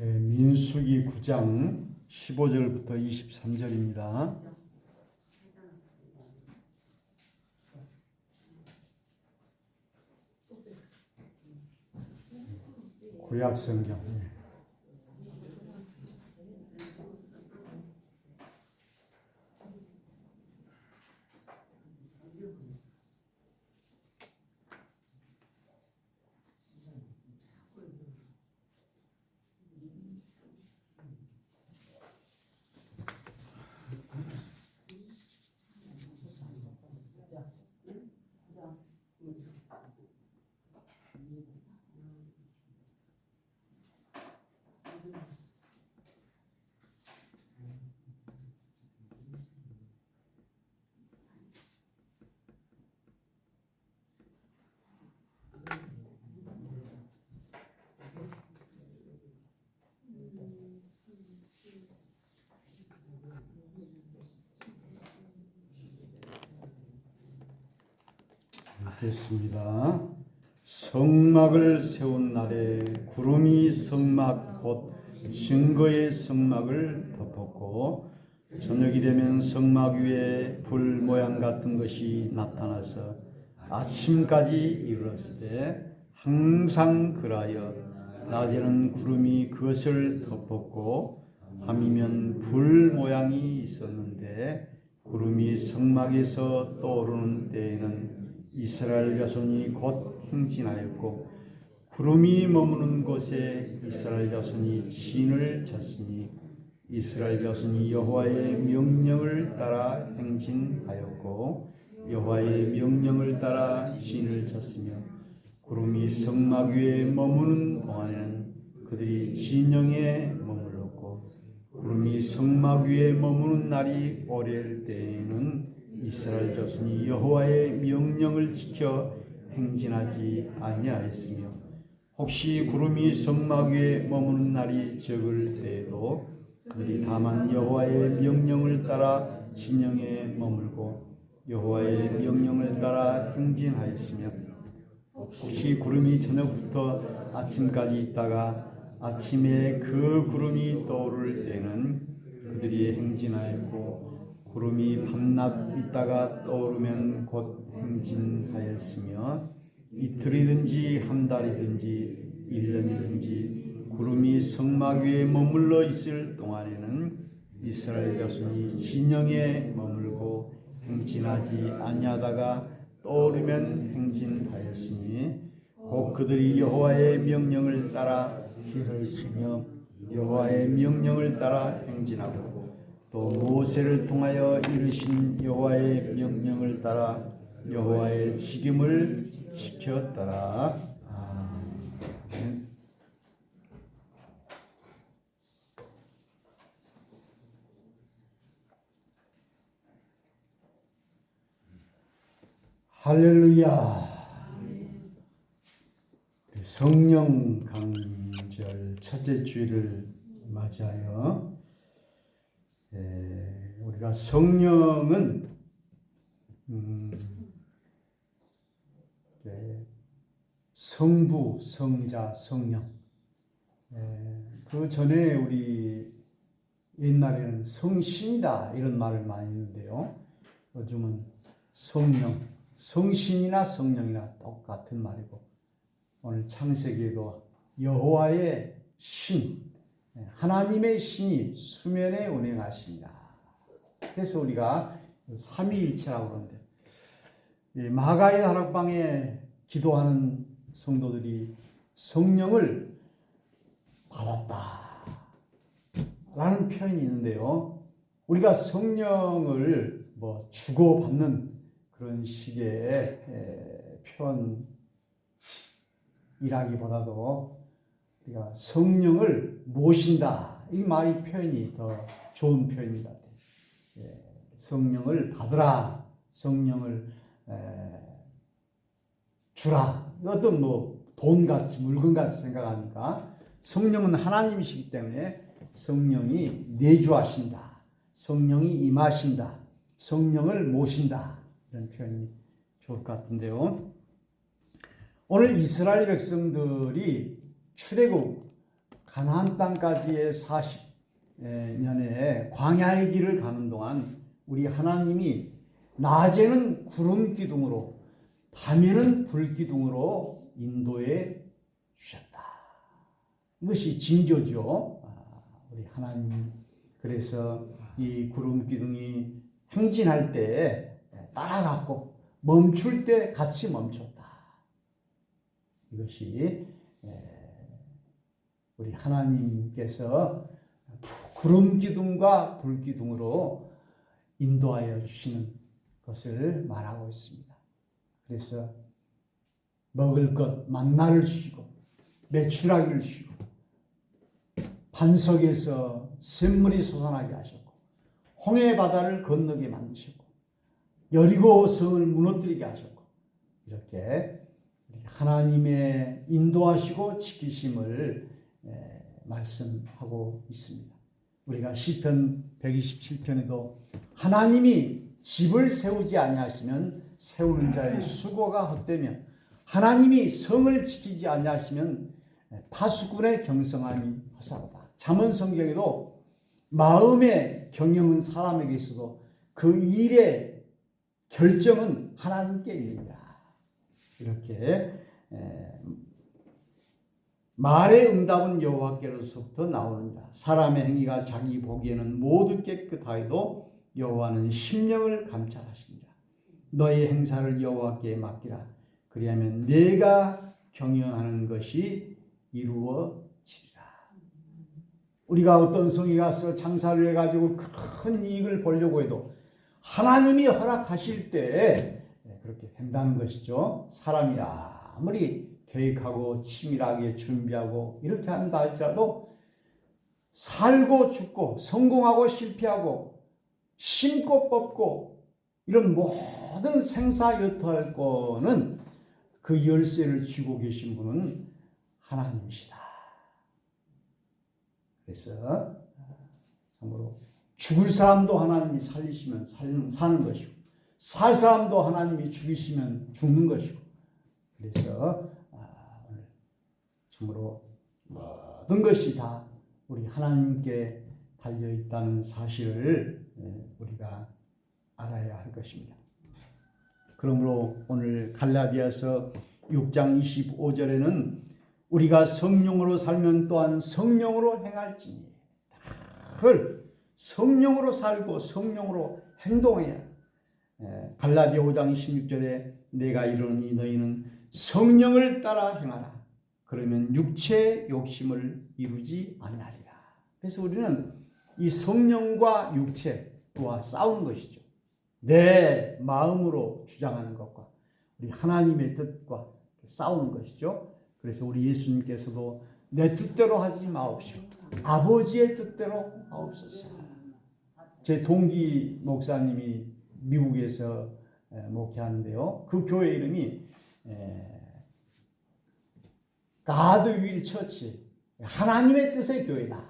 민수기 9장 15절부터 23절입니다. 구약 성경. 됐습니다. 성막을 세운 날에 구름이 성막 곧 증거의 성막을 덮었고 저녁이 되면 성막 위에 불 모양 같은 것이 나타나서 아침까지 이르렀을 때 항상 그라여 낮에는 구름이 그것을 덮었고 밤이면 불 모양이 있었는데 구름이 성막에서 떠오르는 때에는 이스라엘 자손이 곧 행진하였고 구름이 머무는 곳에 이스라엘 자손이 진을 쳤으니 이스라엘 자손이 여호와의 명령을 따라 행진하였고 여호와의 명령을 따라 진을 쳤으며 구름이 성막 위에 머무는 동안에는 그들이 진영에 머물렀고 구름이 성막 위에 머무는 날이 오래일 때에는 이스라엘 자손이 여호와의 명령을 지켜 행진하지 아니하였으며 혹시 구름이 성막 위에 머무는 날이 적을 때에도 그들이 다만 여호와의 명령을 따라 진영에 머물고 여호와의 명령을 따라 행진하였으며 혹시 구름이 저녁부터 아침까지 있다가 아침에 그 구름이 떠오를 때는 그들이 행진하였고 구름이 밤낮 있다가 떠오르면 곧 행진하였으며 이틀이든지 한 달이든지 1년이든지 구름이 성막 위에 머물러 있을 동안에는 이스라엘 자손이 진영에 머물고 행진하지 아니하다가 떠오르면 행진하였으니 곧 그들이 여호와의 명령을 따라 길을 치며 여호와의 명령을 따라 행진하고 또 모세를 통하여 이르신 여호와의 명령을 따라 여호와의 지김을 지켰더라. 아멘. 할렐루야. 성령 강절 첫째 주일을 맞이하여 우리가 성령은 성부, 성자, 성령. 그 전에 우리 옛날에는 성신이다 이런 말을 많이 했는데요. 요즘은 성령, 성신이나 성령이나 똑같은 말이고 오늘 창세기에도 여호와의 신, 하나님의 신이 수면에 운행하신다. 그래서 우리가 삼위일체라고 그러는데 마가의 다락방에 기도하는 성도들이 성령을 받았다 라는 표현이 있는데요. 우리가 성령을 주고받는 그런 식의 표현이라기보다도 우리가 성령을 모신다 이 말이 표현이 더 좋은 표현인 것 같아요. 성령을 받으라, 성령을 주라. 어떤 돈같이 물건같이 생각하니까 성령은 하나님이시기 때문에 성령이 내주하신다, 성령이 임하신다, 성령을 모신다 이런 표현이 좋을 것 같은데요. 오늘 이스라엘 백성들이 출애굽 가나안 땅까지의 40년의 광야의 길을 가는 동안 우리 하나님이 낮에는 구름 기둥으로 밤에는 불 기둥으로 인도해 주셨다. 이것이 징조죠. 우리 하나님. 그래서 이 구름 기둥이 행진할 때 따라갔고 멈출 때 같이 멈췄다. 이것이 우리 하나님께서 구름 기둥과 불 기둥으로 인도하여 주시는 것을 말하고 있습니다. 그래서 먹을 것 만나를 주시고 메추라기를 주시고 반석에서 샘물이 솟아나게 하셨고 홍해 바다를 건너게 만드셨고 여리고 성을 무너뜨리게 하셨고 이렇게 하나님의 인도하시고 지키심을 말씀하고 있습니다. 우리가 시편 127편에도 하나님이 집을 세우지 아니하시면 세우는 자의 수고가 헛되며 하나님이 성을 지키지 아니하시면 파수꾼의 경성함이 헛사로다. 잠언 성경에도 마음의 경영은 사람에게 있어도 그 일의 결정은 하나님께 있느니라. 이렇게 말의 응답은 여호와께로부터 나오느니라. 사람의 행위가 자기 보기에는 모두 깨끗하여도 여호와는 심령을 감찰하시니라. 너의 행사를 여호와께 맡기라. 그리하면 내가 경영하는 것이 이루어지리라. 우리가 어떤 성에 가서 장사를 해가지고 큰 이익을 보려고 해도 하나님이 허락하실 때 그렇게 된다는 것이죠. 사람이 아무리 계획하고 치밀하게 준비하고 이렇게 한다 할지라도 살고 죽고 성공하고 실패하고 심고 뽑고 이런 모든 생사여토할 거는 그 열쇠를 쥐고 계신 분은 하나님이시다. 그래서 참으로 죽을 사람도 하나님이 살리시면 사는 것이고 살 사람도 하나님이 죽이시면 죽는 것이고 그래서 오늘 참으로 모든 것이 다 우리 하나님께 달려있다는 사실을 우리가 알아야 할 것입니다. 그러므로 오늘 갈라디아서 6장 25절에는 우리가 성령으로 살면 또한 성령으로 행할지니 늘 성령으로 살고 성령으로 행동해야. 갈라디아 5장 16절에 내가 이르노니 너희는 성령을 따라 행하라. 그러면 육체의 욕심을 이루지 아니하리라. 그래서 우리는 이 성령과 육체와 싸우는 것이죠. 내 마음으로 주장하는 것과 우리 하나님의 뜻과 싸우는 것이죠. 그래서 우리 예수님께서도 내 뜻대로 하지 마옵시오. 아버지의 뜻대로 하옵소서. 제 동기 목사님이 미국에서 목회하는데요. 그 교회 이름이 God Will Church, 하나님의 뜻의 교회다.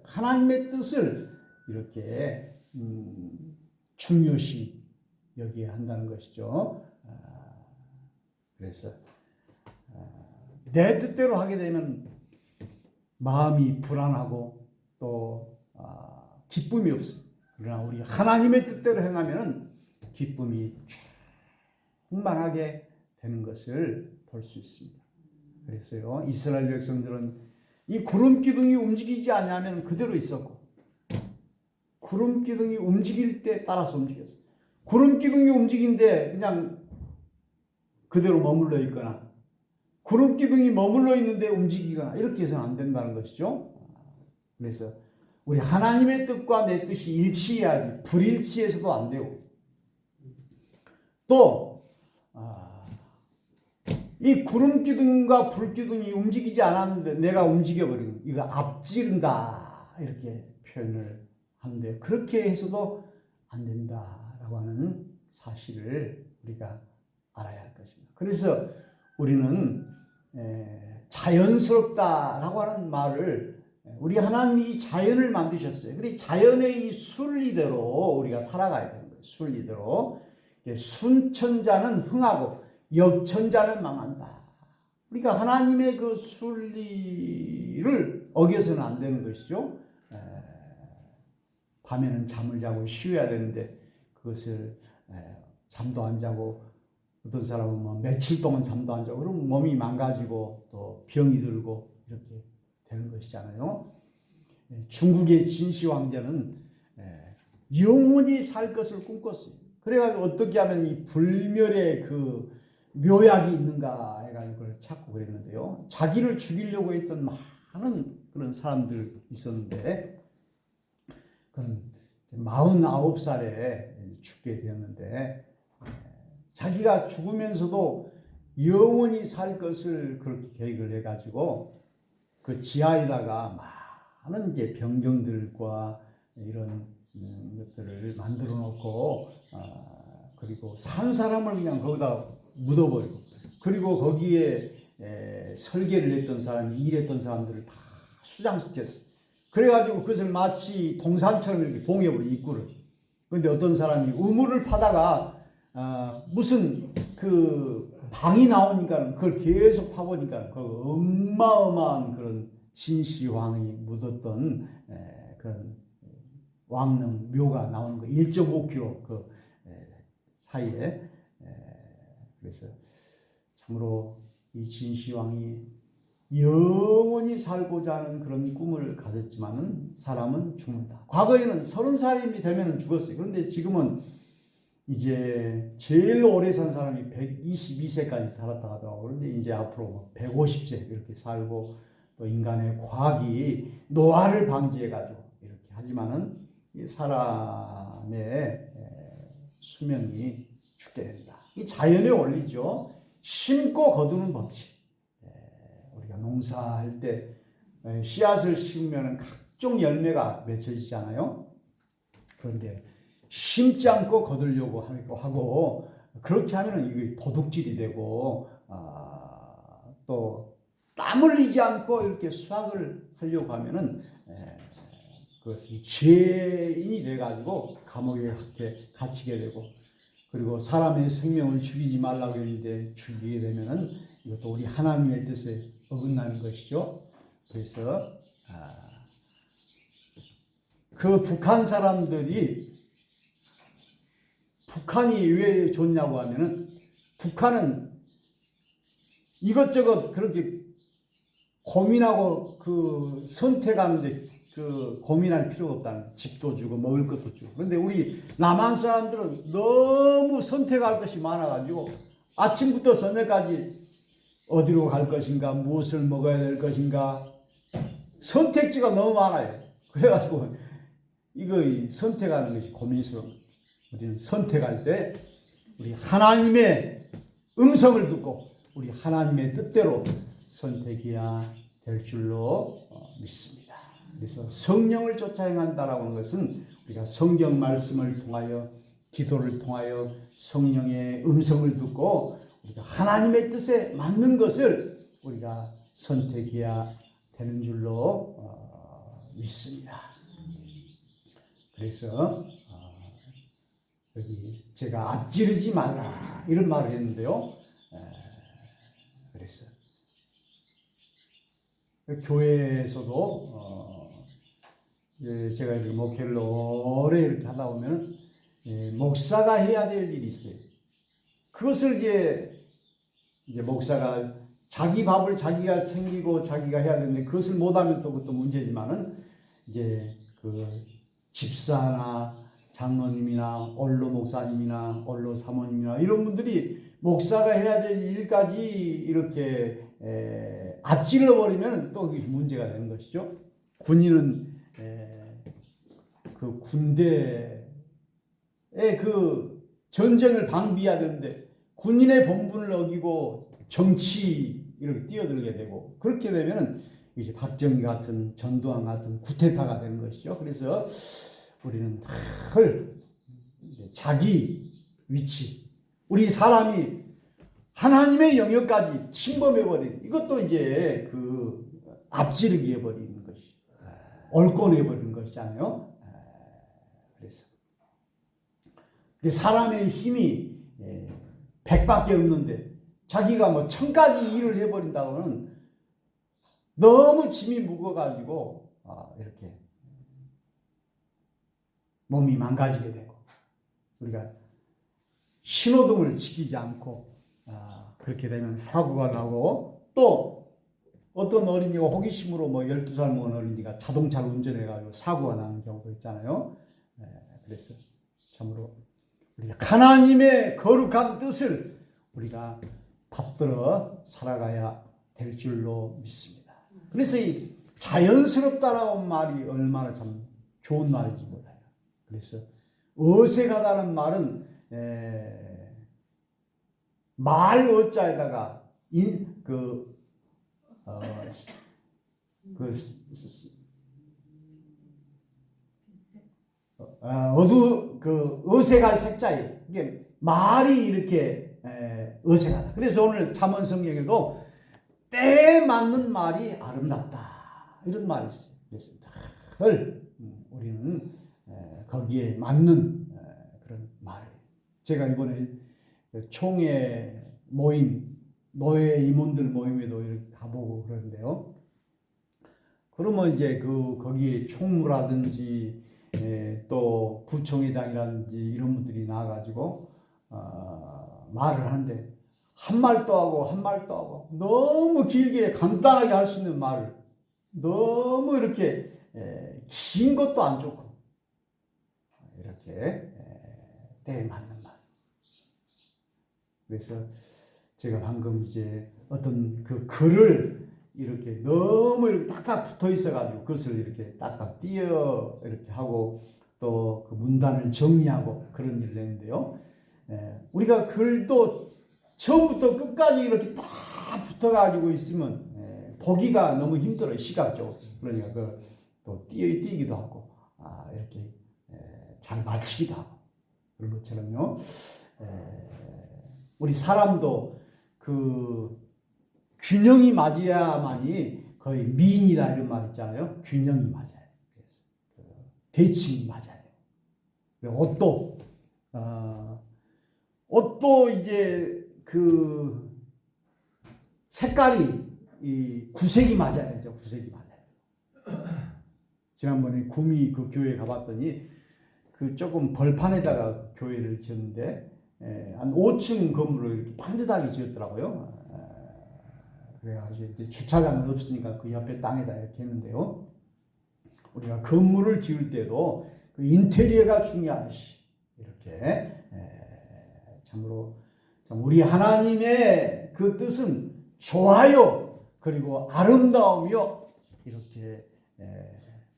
하나님의 뜻을 이렇게 중요시 여기야 한다는 것이죠. 그래서 내 뜻대로 하게 되면 마음이 불안하고 또 기쁨이 없습니다. 그러나 우리 하나님의 뜻대로 행하면 기쁨이 충만하게 되는 것을 볼 수 있습니다. 그래서요, 이스라엘 백성들은 이 구름 기둥이 움직이지 않으면 그대로 있었고, 구름 기둥이 움직일 때 따라서 움직였어요. 구름 기둥이 움직인데 그냥 그대로 머물러 있거나, 구름 기둥이 머물러 있는데 움직이거나 이렇게 해서는 안 된다는 것이죠. 그래서 우리 하나님의 뜻과 내 뜻이 일치해야지 불일치해서도 안 되고, 또 이 구름 기둥과 불 기둥이 움직이지 않았는데 내가 움직여버리고 이거 앞지른다 이렇게 표현을 하는데, 그렇게 해서도 안 된다라고 하는 사실을 우리가 알아야 할 것입니다. 그래서 우리는 자연스럽다라고 하는 말을, 우리 하나님이 이 자연을 만드셨어요. 그리고 자연의 이 순리대로 우리가 살아가야 되는 거예요. 순리대로. 순천자는 흥하고 역천자는 망한다. 우리가 하나님의 그 순리를 어겨서는 안 되는 것이죠. 밤에는 잠을 자고 쉬어야 되는데 그것을 잠도 안 자고 어떤 사람은 뭐 며칠 동안 잠도 안 자고 그러면 몸이 망가지고 또 병이 들고 이렇게 되는 것이잖아요. 중국의 진시 황제는 영원히 살 것을 꿈꿨어요. 그래가지고 어떻게 하면 이 불멸의 그 묘약이 있는가 해가지고 그걸 찾고 그랬는데요. 자기를 죽이려고 했던 많은 그런 사람들 있었는데 그는 49살에 죽게 되었는데 자기가 죽으면서도 영원히 살 것을 그렇게 계획을 해가지고 그 지하에다가 많은 이제 병정들과 이런 것들을 만들어 놓고 그리고 산 사람을 그냥 거기다 묻어버리고 그리고 거기에 설계를 했던 사람이 일했던 사람들을 다 수장시켰어요. 그래가지고 그것을 마치 동산처럼 이렇게 봉해버려 입구를. 그런데 어떤 사람이 우물을 파다가 무슨 그 방이 나오니까 그걸 계속 파보니까 그 어마어마한 그런 진시황이 묻었던 그런 왕릉 묘가 나오는 거 1.5km 그 사이에. 그래서 참으로 이 진시황이 영원히 살고자 하는 그런 꿈을 가졌지만은 사람은 죽는다. 과거에는 30살이 되면 죽었어요. 그런데 지금은 이제 제일 오래 산 사람이 122세까지 살았다 하더라고요. 그런데 이제 앞으로 150세 이렇게 살고 또 인간의 과학이 노화를 방지해가지고 이렇게 하지만은 사람의 수명이 죽게 된다. 이 자연의 원리죠. 심고 거두는 법칙. 우리가 농사할 때 씨앗을 심으면 각종 열매가 맺혀지잖아요. 그런데 심지 않고 거두려고 하고 그렇게 하면 이게 도둑질이 되고 또 땀 흘리지 않고 이렇게 수확을 하려고 하면은 그것이 죄인이 돼가지고 감옥에 갇히게 되고 그리고 사람의 생명을 죽이지 말라고 했는데 죽이게 되면은 이것도 우리 하나님의 뜻에 어긋나는 것이죠. 그래서 그 북한 사람들이 북한이 왜 좋냐고 하면은 북한은 이것저것 그렇게 고민하고 그 선택하는데 그 고민할 필요가 없다는 집도 주고 먹을 것도 주고. 그런데 우리 남한 사람들은 너무 선택할 것이 많아가지고 아침부터 저녁까지 어디로 갈 것인가 무엇을 먹어야 될 것인가 선택지가 너무 많아요. 그래가지고 이거 선택하는 것이 고민스러운. 우리는 선택할 때 우리 하나님의 음성을 듣고 우리 하나님의 뜻대로 선택해야 될 줄로 믿습니다. 그래서 성령을 쫓아 행한다라고 하는 것은 우리가 성경 말씀을 통하여 기도를 통하여 성령의 음성을 듣고 우리가 하나님의 뜻에 맞는 것을 우리가 선택해야 되는 줄로 믿습니다. 그래서 여기 제가 앞지르지 말라 이런 말을 했는데요. 그래서 교회에서도 제가 이렇게 목회를 오래 이렇게 하다 보면 목사가 해야 될 일이 있어요. 그것을 이제 목사가 자기 밥을 자기가 챙기고 자기가 해야 되는데 그것을 못하면 또 그것도 문제지만은 이제 그 집사나 장로님이나 원로 목사님이나 원로 사모님이나 이런 분들이 목사가 해야 될 일까지 이렇게 앞질러 버리면 또 그게 문제가 되는 것이죠. 군인은 그 군대의 그 전쟁을 방비해야 되는데 군인의 본분을 어기고 정치 이렇게 뛰어들게 되고 그렇게 되면은 이제 박정희 같은 전두환 같은 구테타가 되는 것이죠. 그래서 우리는 늘 자기 위치, 우리 사람이 하나님의 영역까지 침범해버린 이것도 이제 그 앞지르기 해버리는 것이 옳권해버리는 것이잖아요. 그래서 사람의 힘이 100밖에 없는데 자기가 뭐 1000가지 일을 해버린다고는 너무 짐이 무거워가지고 이렇게 몸이 망가지게 되고, 우리가 신호등을 지키지 않고 그렇게 되면 사고가 나고, 또 어떤 어린이가 호기심으로 뭐 12살 먹은 어린이가 자동차를 운전해가지고 사고가 나는 경우도 있잖아요. 그래서 참으로 우리가 하나님의 거룩한 뜻을 우리가 받들어 살아가야 될 줄로 믿습니다. 그래서 이 자연스럽다라는 말이 얼마나 참 좋은 말인지 몰라요. 그래서 어색하다는 말은 말 어자에다가 어색할 색자예요. 이게 말이 이렇게 어색하다. 그래서 오늘 잠언 성경에도 때에 맞는 말이 아름답다, 이런 말이 있어요. 그래서 늘 우리는 거기에 맞는 그런 말을. 제가 이번에 총회 모임, 노예 임원들 모임에도 이렇게 가보고 그러는데요. 그러면 이제 거기에 총무라든지 또 부총회장이라든지 이런 분들이 나와가지고 말을 하는데, 한 말도 하고 한 말도 하고 너무 길게 간단하게 할 수 있는 말을, 너무 이렇게 긴 것도 안 좋고, 이렇게 때에 맞는 말. 그래서 제가 방금 이제 어떤 그 글을 이렇게 너무 이렇게 딱딱 붙어 있어가지고 그것을 이렇게 딱딱 띄어 이렇게 하고, 또 그 문단을 정리하고 그런 일을 했는데요. 우리가 글도 처음부터 끝까지 이렇게 딱 붙어가지고 있으면 보기가 너무 힘들어요, 시각적으로. 그러니까 또 띄기도 하고 이렇게 잘 맞히기도 하고 그런 것처럼요. 우리 사람도 그 균형이 맞아야만이 거의 미인이다, 이런 말 있잖아요. 균형이 맞아요. 그래서 대칭이 맞아야 돼요. 옷도 이제 그 색깔이 이 구색이 맞아야 되죠. 구색이 맞아야 돼요. 지난번에 구미 그 교회 가봤더니 그 조금 벌판에다가 교회를 지었는데 한 5층 건물을 이렇게 반듯하게 지었더라고요. 그래가지고 이제 주차장은 없으니까 그 옆에 땅에다 이렇게 했는데요. 우리가 건물을 지을 때도 그 인테리어가 중요하듯이 이렇게 참으로 우리 하나님의 그 뜻은 좋아요, 그리고 아름다우며 이렇게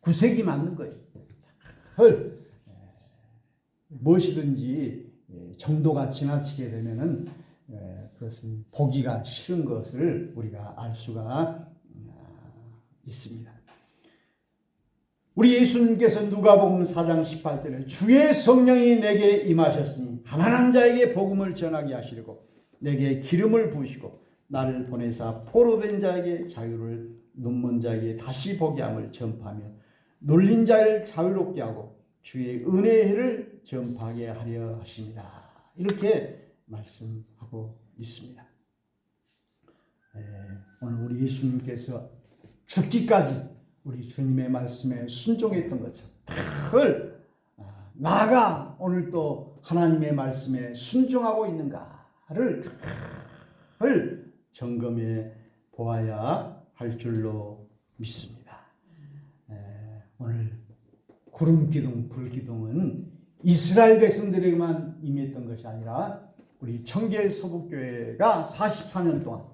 구색이 맞는 거예요. 무엇이든지 정도가 지나치게 되면은 그것은 보기가 싫은 것을 우리가 알 수가 있습니다. 우리 예수님께서 누가복음 4장 18절에 주의 성령이 내게 임하셨으니 가난한 자에게 복음을 전하게 하시려고 내게 기름을 부으시고 나를 보내사 포로된 자에게 자유를, 눈먼 자에게 다시 보게 함을 전파하며 눌린 자를 자유롭게 하고 주의 은혜의 해를 전파하게 하려 하십니다. 이렇게 말씀하고 있습니다. 오늘 우리 예수님께서 죽기까지 우리 주님의 말씀에 순종했던 것처럼 나가 오늘 또 하나님의 말씀에 순종하고 있는가를 점검해 보아야 할 줄로 믿습니다. 오늘 구름기둥, 불기둥은 이스라엘 백성들에게만 임했던 것이 아니라 우리 청계 서북교회가 44년 동안,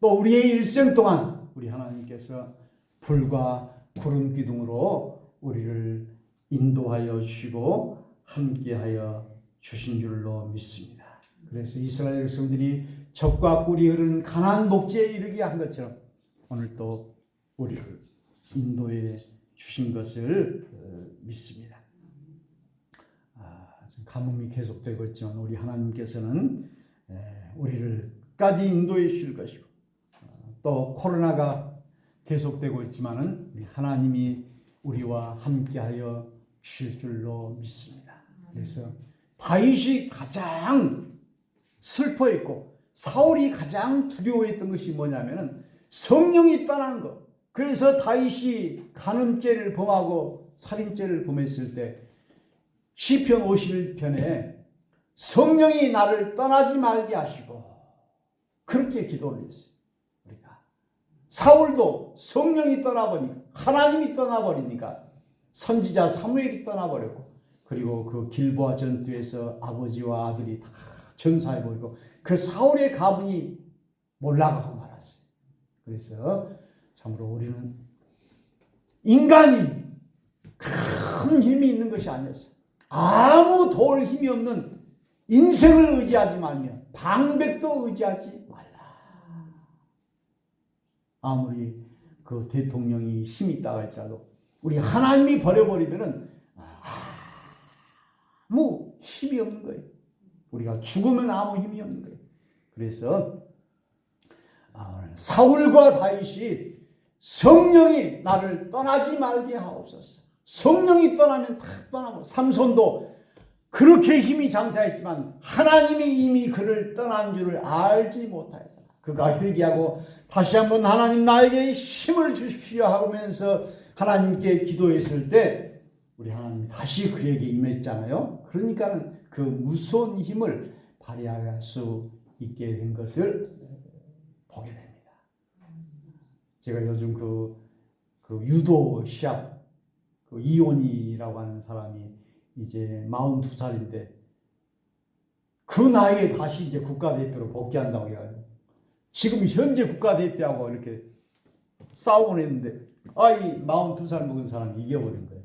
또 우리의 일생 동안 우리 하나님께서 불과 구름기둥으로 우리를 인도하여 주시고 함께하여 주신 줄로 믿습니다. 그래서 이스라엘 백성들이 젖과 꿀이 흐르는 가나안 복지에 이르게 한 것처럼 오늘 또 우리를 인도해 주신 것을 믿습니다. 가뭄이 계속되고 있지만 우리 하나님께서는 우리를 끝까지 인도해 주실 것이고, 또 코로나가 계속되고 있지만은 우리 하나님이 우리와 함께하여 주실 줄로 믿습니다. 그래서 다윗이 가장 슬퍼했고 사울이 가장 두려워했던 것이 뭐냐면은 성령이 떠나는 것. 그래서 다윗이 간음죄를 범하고 살인죄를 범했을 때 시편 51편에 성령이 나를 떠나지 말게 하시고 그렇게 기도를 했어요. 우리가 사울도 성령이 떠나버리니까, 하나님이 떠나버리니까 선지자 사무엘이 떠나버렸고, 그리고 그 길보아 전투에서 아버지와 아들이 다 전사해버리고 그 사울의 가문이 몰락하고 말았어요. 그래서 참으로 우리는 인간이 큰 힘이 있는 것이 아니었어요. 아무 도울 힘이 없는 인생을 의지하지 말며 방백도 의지하지 말라. 아무리 그 대통령이 힘이 있다 할지라도 우리 하나님이 버려버리면은 아무 힘이 없는 거예요. 우리가 죽으면 아무 힘이 없는 거예요. 그래서 사울과 다윗이 성령이 나를 떠나지 말게 하옵소서. 성령이 떠나면 다 떠나고, 삼손도 그렇게 힘이 장사했지만 하나님이 이미 그를 떠난 줄을 알지 못하였다. 그가 회개하고 다시 한번 하나님 나에게 힘을 주십시오 하면서 하나님께 기도했을 때 우리 하나님이 다시 그에게 임했잖아요. 그러니까는 그 무서운 힘을 발휘할 수 있게 된 것을 보게 됩니다. 제가 요즘 그 유도 시합, 그 이온이라고 하는 사람이 이제 42살인데 그 나이에 다시 이제 국가대표로 복귀한다고 해요. 지금 현재 국가대표하고 이렇게 싸우곤 했는데 이 42살 먹은 사람이 이겨버린 거예요.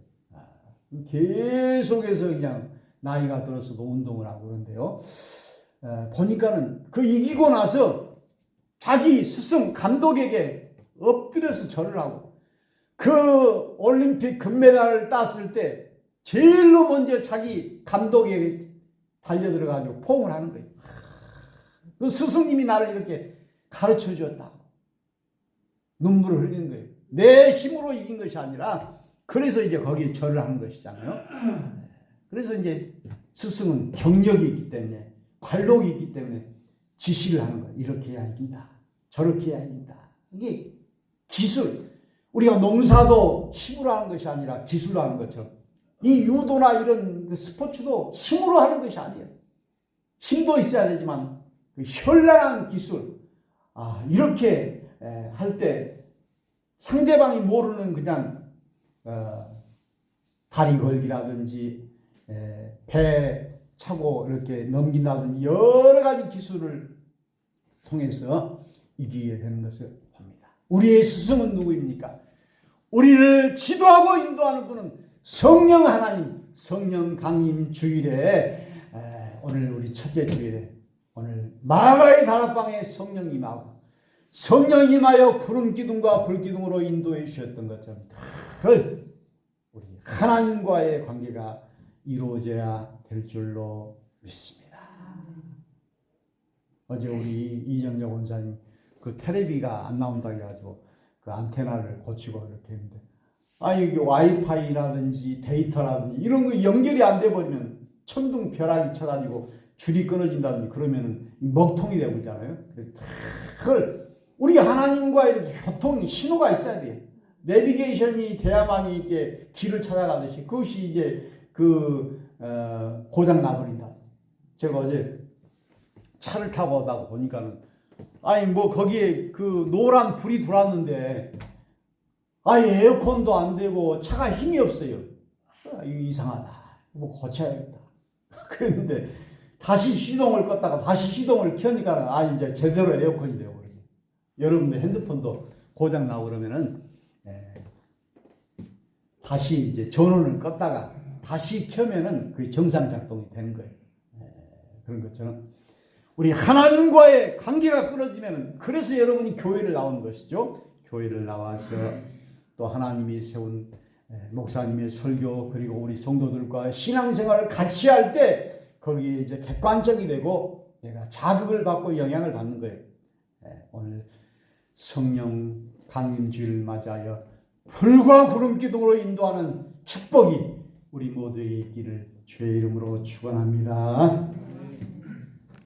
계속해서 그냥 나이가 들어서도 운동을 하고 그런데요. 보니까는 그 이기고 나서 자기 스승 감독에게 엎드려서 절을 하고 그 올림픽 금메달을 땄을 때 제일로 먼저 자기 감독에게 달려들어가지고 포옹을 하는 거예요. 그 스승님이 나를 이렇게 가르쳐 주었다고 눈물을 흘리는 거예요. 내 힘으로 이긴 것이 아니라 그래서 이제 거기에 절을 하는 것이잖아요. 그래서 이제 스승은 경력이 있기 때문에 관록이 있기 때문에 지시를 하는 거예요. 이렇게 해야 이긴다. 저렇게 해야 이긴다. 이게 기술. 우리가 농사도 힘으로 하는 것이 아니라 기술로 하는 것처럼 이 유도나 이런 그 스포츠도 힘으로 하는 것이 아니에요. 힘도 있어야 되지만 그 현란한 기술. 이렇게 할 때 상대방이 모르는 그냥 다리 걸기라든지 배 차고 이렇게 넘긴다든지 여러 가지 기술을 통해서 이기게 되는 것을 봅니다. 우리의 스승은 누구입니까? 우리를 지도하고 인도하는 분은 성령 하나님, 성령 강림 주일에 오늘 우리 첫째 주일에 오늘 마가의 다락방에 성령 임하고 성령 임하여 구름 기둥과 불 기둥으로 인도해 주셨던 것처럼 우리 하나님과의 관계가 이루어져야 될 줄로 믿습니다. 어제 우리 이정재 원사님 그 텔레비가 안 나온다고 해가지고 그 안테나를 고치고 이렇게 했는데 이게 와이파이라든지 데이터라든지 이런 거 연결이 안 돼 버리면 천둥 벼락이 쳐가지고 줄이 끊어진다든지 그러면은 먹통이 되고 있잖아요. 그걸 우리 하나님과의 이렇게 교통이 신호가 있어야 돼요. 내비게이션이 돼야만이 이렇게 길을 찾아가듯이 그것이 이제 고장 나버린다. 제가 어제 차를 타고 오다가 보니까는 거기에 그 노란 불이 들어왔는데 에어컨도 안 되고 차가 힘이 없어요. 이거 이상하다. 고쳐야겠다. 그랬는데 다시 시동을 껐다가 다시 시동을 켜니까는 이제 제대로 에어컨이 되고 그러지. 여러분들 핸드폰도 고장 나고 그러면은 다시 이제 전원을 껐다가 다시 켜면은 그 정상 작동이 되는 거예요. 그런 것처럼 우리 하나님과의 관계가 끊어지면은 그래서 여러분이 교회를 나오는 것이죠. 교회를 나와서 또 하나님이 세운 목사님의 설교 그리고 우리 성도들과 신앙생활을 같이 할 때 거기에 이제 객관적이 되고 내가 자극을 받고 영향을 받는 거예요. 오늘 성령 강림주일을 맞이하여 불과 구름 기둥으로 인도하는 축복이 우리 모두에게 있기를 주의 이름으로 축원합니다.